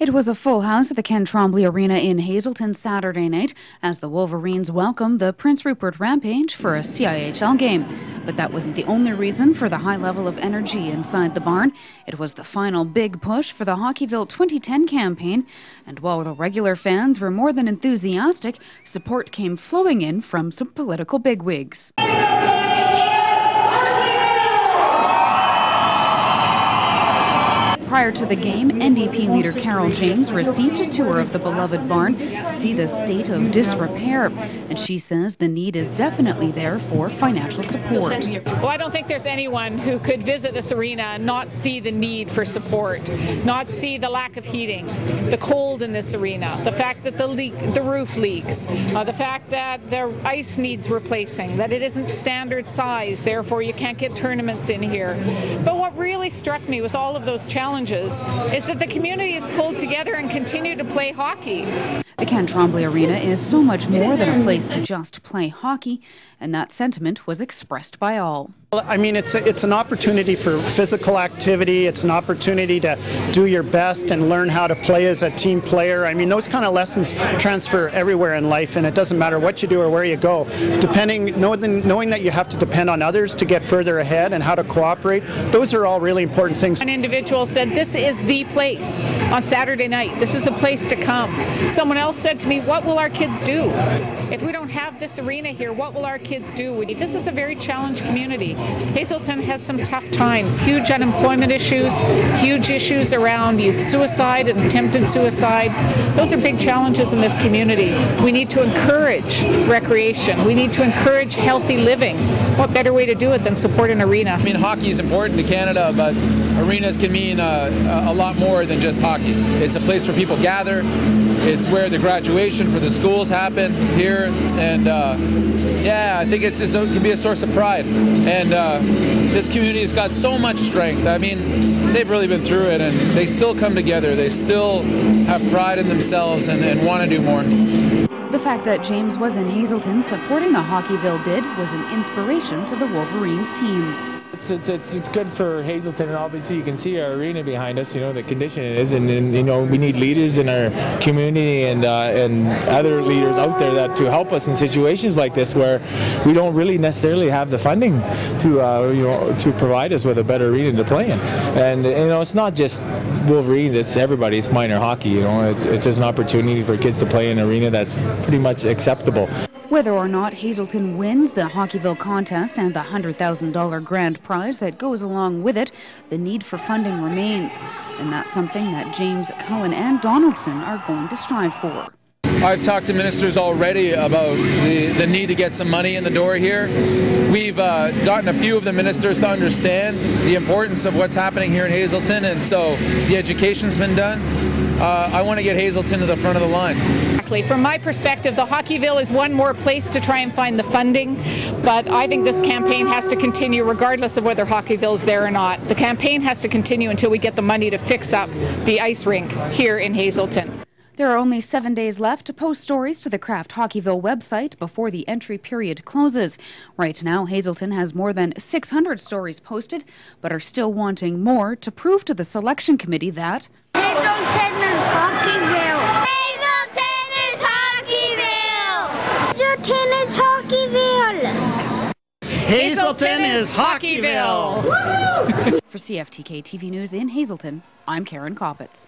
It was a full house at the Ken Trombley Arena in Hazelton Saturday night as the Wolverines welcomed the Prince Rupert Rampage for a CIHL game. But that wasn't the only reason for the high level of energy inside the barn. It was the final big push for the Hockeyville 2010 campaign. And while the regular fans were more than enthusiastic, support came flowing in from some political bigwigs. Prior to the game, NDP leader Carol James received a tour of the beloved barn to see the state of disrepair. And she says the need is definitely there for financial support. Well, I don't think there's anyone who could visit this arena and not see the need for support, not see the lack of heating, the cold in this arena, the fact that the roof leaks, the fact that the ice needs replacing, that it isn't standard size, therefore you can't get tournaments in here. But what really struck me with all of those challenges is that the community has pulled together and continued to play hockey. The Ken Trombley Arena is so much more than a place to just play hockey, and that sentiment was expressed by all. I mean, it's an opportunity for physical activity. It's an opportunity to do your best and learn how to play as a team player. I mean, those kind of lessons transfer everywhere in life, and it doesn't matter what you do or where you go. Knowing that you have to depend on others to get further ahead and how to cooperate, those are all really important things. An individual said, "This is the place on Saturday night. This is the place to come." Someone else said to me, "What will our kids do? If we don't have this arena here, what will our kids do?" This is a very challenged community. Hazelton has some tough times, huge unemployment issues, huge issues around youth suicide and attempted suicide. Those are big challenges in this community. We need to encourage recreation. We need to encourage healthy living. What better way to do it than support an arena? I mean, hockey is important to Canada, but arenas can mean a lot more than just hockey. It's a place where people gather. It's where the graduation for the schools happen here, and yeah, I think it can be a source of pride. And this community has got so much strength. I mean, they've really been through it, and they still come together. They still have pride in themselves and want to do more. The fact that James was in Hazelton supporting the Hockeyville bid was an inspiration to the Wolverines team. It's good for Hazelton, and obviously you can see our arena behind us, you know, the condition it is, and you know, we need leaders in our community and other leaders out there to help us in situations like this where we don't really necessarily have the funding to provide us with a better arena to play in. And you know, it's not just Wolverines, it's everybody. It's minor hockey, you know. It's just an opportunity for kids to play in an arena that's pretty much acceptable. Whether or not Hazelton wins the Hockeyville contest and the $100,000 grand prize that goes along with it, the need for funding remains. And that's something that James, Cullen and Donaldson are going to strive for. I've talked to ministers already about the need to get some money in the door here. We've gotten a few of the ministers to understand the importance of what's happening here in Hazelton, and so the education's been done. I want to get Hazelton to the front of the line. From my perspective, the Hockeyville is one more place to try and find the funding, but I think this campaign has to continue regardless of whether Hockeyville is there or not. The campaign has to continue until we get the money to fix up the ice rink here in Hazelton. There are only 7 days left to post stories to the Kraft Hockeyville website before the entry period closes. Right now, Hazelton has more than 600 stories posted, but are still wanting more to prove to the selection committee that Hazelton is Hockeyville. Hazelton is Hockeyville. Hazelton is Hockeyville. Hazelton is Hockeyville. For CFTK TV News in Hazelton, I'm Karen Koppitz.